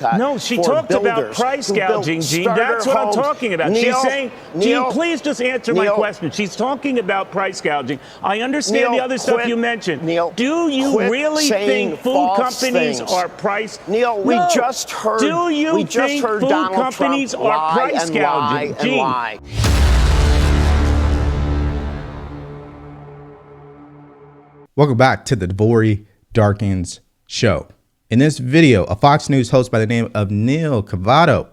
cut. No, she talked about price gouging, Gene. That's what I'm talking about. She's saying, Gene, please just answer my question. She's talking about price gouging. I understand the other stuff you mentioned. Do you really think food companies are price? Neil, we just heard. Do you think food companies are price gouging? Gene. Welcome back to the Dvory Darkins Show. In this video, a Fox News host by the name of Neil Cavato,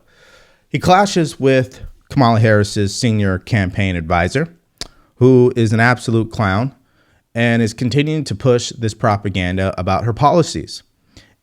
he clashes with Kamala Harris's senior campaign advisor, who is an absolute clown and is continuing to push this propaganda about her policies.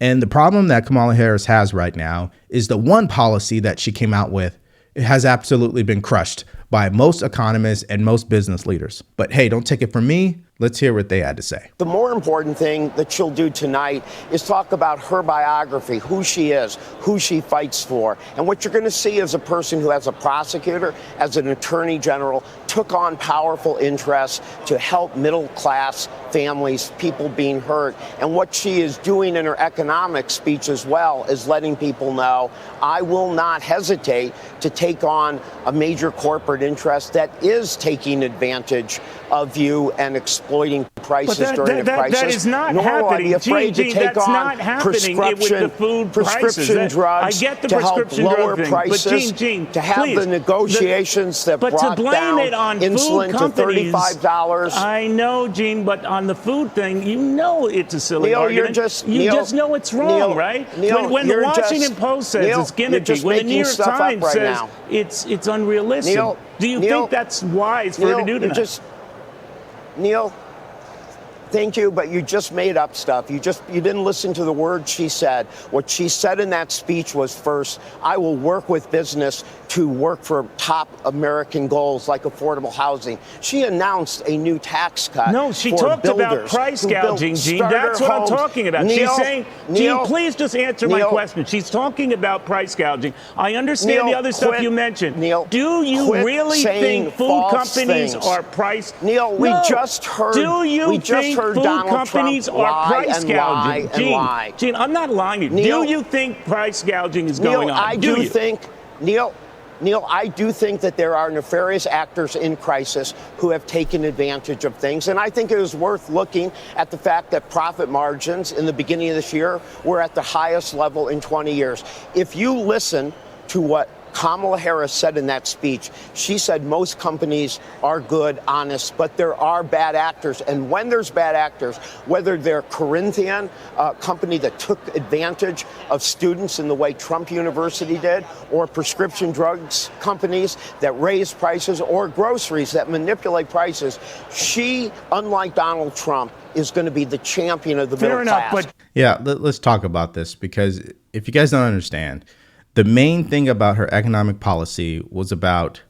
And the problem that Kamala Harris has right now is the one policy that she came out with, it has absolutely been crushed by most economists and most business leaders. But hey, don't take it from me. Let's hear what they had to say. The more important thing that she'll do tonight is talk about her biography, who she is, who she fights for. And what you're going to see is a person who, as a prosecutor, as an attorney general, took on powerful interests to help middle-class families, people being hurt. And what she is doing in her economic speech as well is letting people know, I will not hesitate to take on a major corporate interest that is taking advantage of you and exploiting prices during the crisis. That is not happening. Gene, that's not happening with the food prescription drugs. I get the to prescription help lower drug prices, thing, but Gene, to have please, the negotiations that brought to blame down it on insulin food companies, to $35. I know, Gene, but on the food thing, you know it's a silly argument. You just know it's wrong, right? When the Washington Post says it's gimmicky, when the New York Times says it's unrealistic, do you think that's wise for her to do tonight? Neil, thank you, but you just made up stuff. You didn't listen to the words she said. What she said in that speech was, first, I will work with business to work for top American goals like affordable housing. She announced a new tax cut. No, she talked about price gouging, Gene. That's what I'm talking about. She's saying, Gene, please just answer my question. She's talking about price gouging. I understand the other stuff you mentioned. Do you really think food companies are price? Neil, we just heard. Do you think food Donald companies Trump are price gouging? Gene, I'm not lying to you. Neil, do you think price gouging is going on? I do think, Neil, I do think that there are nefarious actors in crisis who have taken advantage of things. And I think it is worth looking at the fact that profit margins in the beginning of this year were at the highest level in 20 years. If you listen to what Kamala Harris said in that speech, she said most companies are good, honest, but there are bad actors. And when there's bad actors, whether they're Corinthian, a company that took advantage of students in the way Trump University did, or prescription drugs companies that raise prices, or groceries that manipulate prices, she, unlike Donald Trump, is going to be the champion of the middle class. Yeah, let's talk about this, because if you guys don't understand, the main thing about her economic policy was about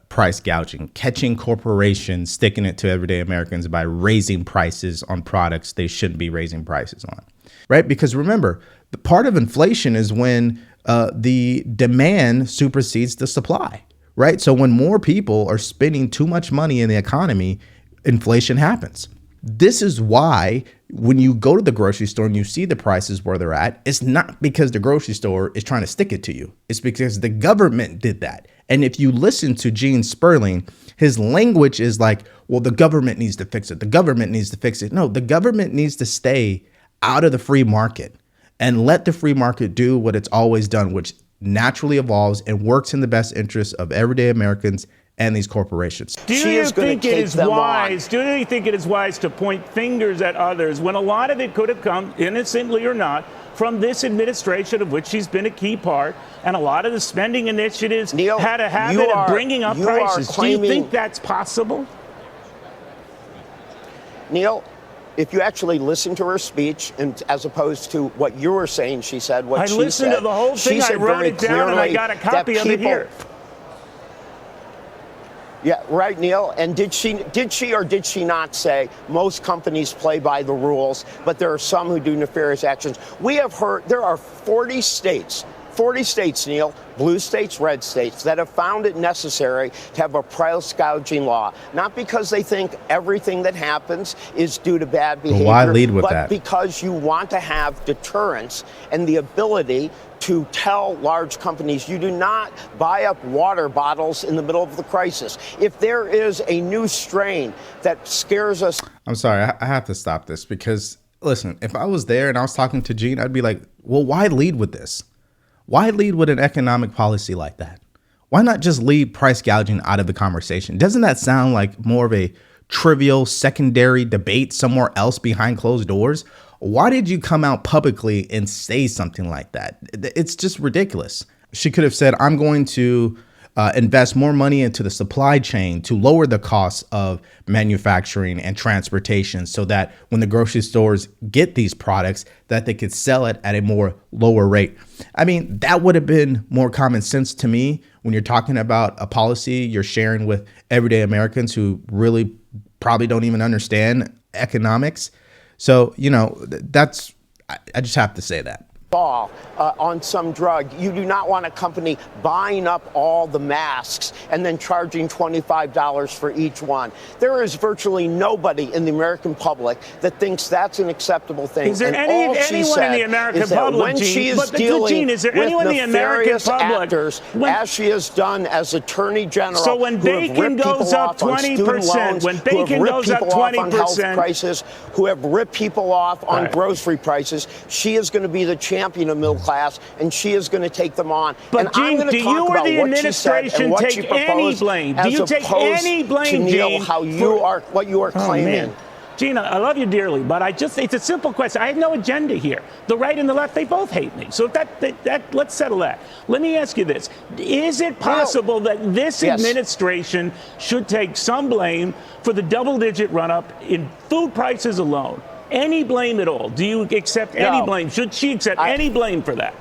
price gouging, catching corporations, sticking it to everyday Americans by raising prices on products they shouldn't be raising prices on, right? Because remember, the part of inflation is when the demand supersedes the supply, right? So when more people are spending too much money in the economy, inflation happens. This is why when you go to the grocery store and you see the prices where they're at, it's not because the grocery store is trying to stick it to you. It's because the government did that. And if you listen to Gene Sperling, his language is like, well, the government needs to fix it. The government needs to fix it. No, the government needs to stay out of the free market and let the free market do what it's always done, which naturally evolves and works in the best interests of everyday Americans and these corporations. Do you think it is wise? Do you think it is wise to point fingers at others when a lot of it could have come, innocently or not, from this administration of which she's been a key part, and a lot of the spending initiatives had a habit of bringing up prices? Do you think that's possible? Neil, if you actually listen to her speech, and as opposed to what you were saying, she said what she said. I listened to the whole thing. I wrote it down, and I got a copy of it here. Yeah, right, Neil. And did she or did she not say most companies play by the rules, but there are some who do nefarious actions? We have heard there are 40 states 40 states, Neil, blue states, red states, that have found it necessary to have a price gouging law, not because they think everything that happens is due to bad behavior, why lead with but that? because you want to have deterrence and the ability to tell large companies you do not buy up water bottles in the middle of the crisis. If there is a new strain that scares us. I'm sorry, I have to stop this because, listen, if I was there and I was talking to Gene, I'd be like, well, why lead with this? Why lead with an economic policy like that? Why not just leave price gouging out of the conversation? Doesn't that sound like more of a trivial secondary debate somewhere else behind closed doors? Why did you come out publicly and say something like that? It's just ridiculous. She could have said, I'm going to invest more money into the supply chain to lower the costs of manufacturing and transportation so that when the grocery stores get these products, that they could sell it at a more lower rate. I mean, that would have been more common sense to me when you're talking about a policy you're sharing with everyday Americans who really probably don't even understand economics. So, you know, I just have to say that. On some drug. You do not want a company buying up all the masks and then charging $25 for each one. There is virtually nobody in the American public that thinks that's an acceptable thing. Is there anyone in the American public, when she is dealing with nefarious actors, as she has done as Attorney General, so when bacon goes up 20%, when bacon goes up 20%, who have ripped people off on grocery prices, she is going to be the champion of middle class, and she is going to take them on. But Gene, do you or the administration take any blame? Do you take any blame, Gene? What you are claiming. Gina, I love you dearly, but it's a simple question. I have no agenda here. The right and the left, they both hate me. So let's settle that. Let me ask you this. Is it possible that this administration should take some blame for the double-digit run-up in food prices alone? Any blame at all? Do you accept any blame? Should she accept any blame for that?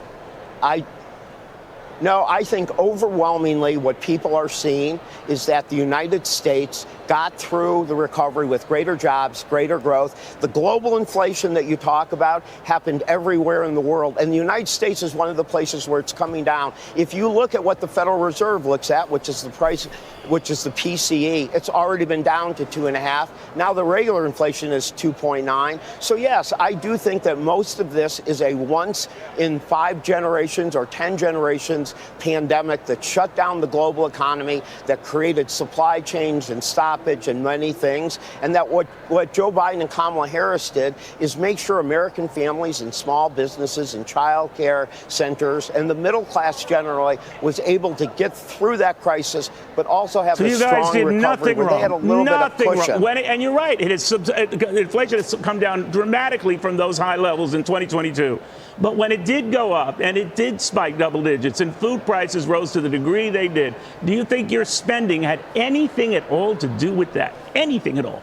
No, I think overwhelmingly what people are seeing is that the United States got through the recovery with greater jobs, greater growth. The global inflation that you talk about happened everywhere in the world, and the United States is one of the places where it's coming down. If you look at what the Federal Reserve looks at, which is the PCE, it's already been down to 2.5. Now the regular inflation is 2.9. So yes, I do think that most of this is a once in 5 generations or 10 generations pandemic that shut down the global economy, that created supply chains and stoppage and many things. And that what Joe Biden and Kamala Harris did is make sure American families and small businesses and child care centers and the middle class generally was able to get through that crisis, but also have a strong recovery where they had a little bit of cushion. And you're right, inflation has come down dramatically from those high levels in 2022. But when it did go up and it did spike double digits and food prices rose to the degree they did, do you think your spending had anything at all to do with that? Anything at all?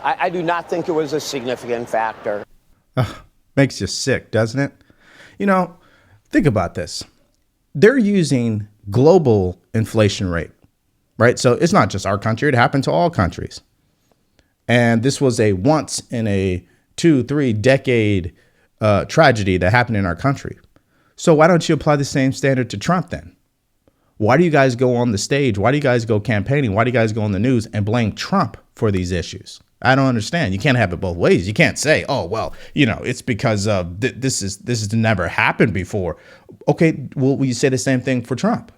I do not think it was a significant factor. Makes you sick, doesn't it? You know, think about this. They're using global inflation rate, right? So it's not just our country. It happened to all countries. And this was a once in a 2-3 decade tragedy that happened in our country. So why don't you apply the same standard to Trump then? Why do you guys go on the stage? Why do you guys go campaigning? Why do you guys go on the news and blame Trump for these issues? I don't understand. You can't have it both ways. You can't say, oh, well, you know, it's because of this has never happened before. Okay, well, will you say the same thing for Trump?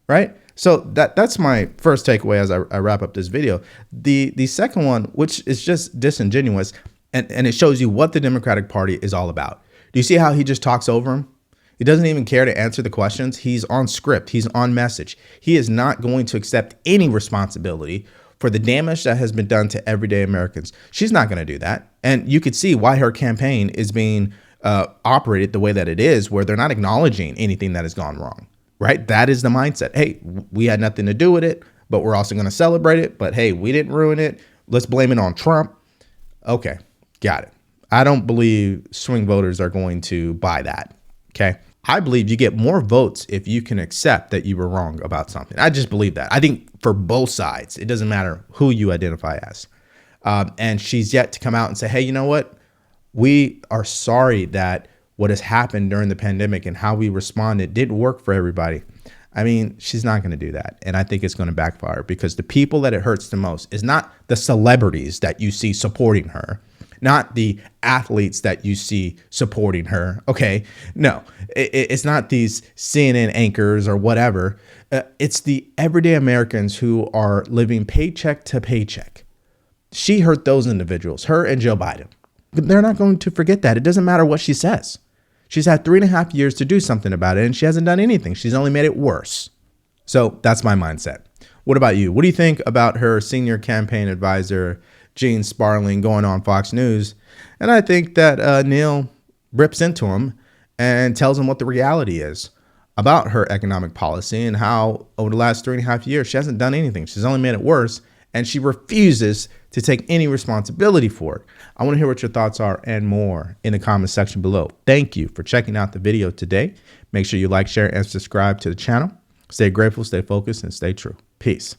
Right? So that's my first takeaway as I wrap up this video. The second one, which is just disingenuous, and it shows you what the Democratic Party is all about. Do you see how he just talks over him? He doesn't even care to answer the questions. He's on script. He's on message. He is not going to accept any responsibility for the damage that has been done to everyday Americans. She's not going to do that. And you could see why her campaign is being operated the way that it is, where they're not acknowledging anything that has gone wrong, right? That is the mindset. Hey, we had nothing to do with it, but we're also going to celebrate it. But hey, we didn't ruin it. Let's blame it on Trump. Okay, got it. I don't believe swing voters are going to buy that. Okay. I believe you get more votes if you can accept that you were wrong about something. I just believe that. I think for both sides, it doesn't matter who you identify as. And she's yet to come out and say, hey, you know what? We are sorry that what has happened during the pandemic and how we responded didn't work for everybody. I mean, she's not going to do that. And I think it's going to backfire, because the people that it hurts the most is not the celebrities that you see supporting her, not the athletes that you see supporting her. Okay. No, it's not these CNN anchors or whatever. It's the everyday Americans who are living paycheck to paycheck. She hurt those individuals, her and Joe Biden. But they're not going to forget that. It doesn't matter what she says. She's had 3.5 years to do something about it, and she hasn't done anything. She's only made it worse. So that's my mindset. What about you? What do you think about her senior campaign advisor, Gene Sparling, going on Fox News? And I think that Neil rips into him and tells him what the reality is about her economic policy and how over the last 3.5 years, she hasn't done anything. She's only made it worse, and she refuses to take any responsibility for it. I want to hear what your thoughts are and more in the comment section below. Thank you for checking out the video today. Make sure you like, share, and subscribe to the channel. Stay grateful, stay focused, and stay true. Peace.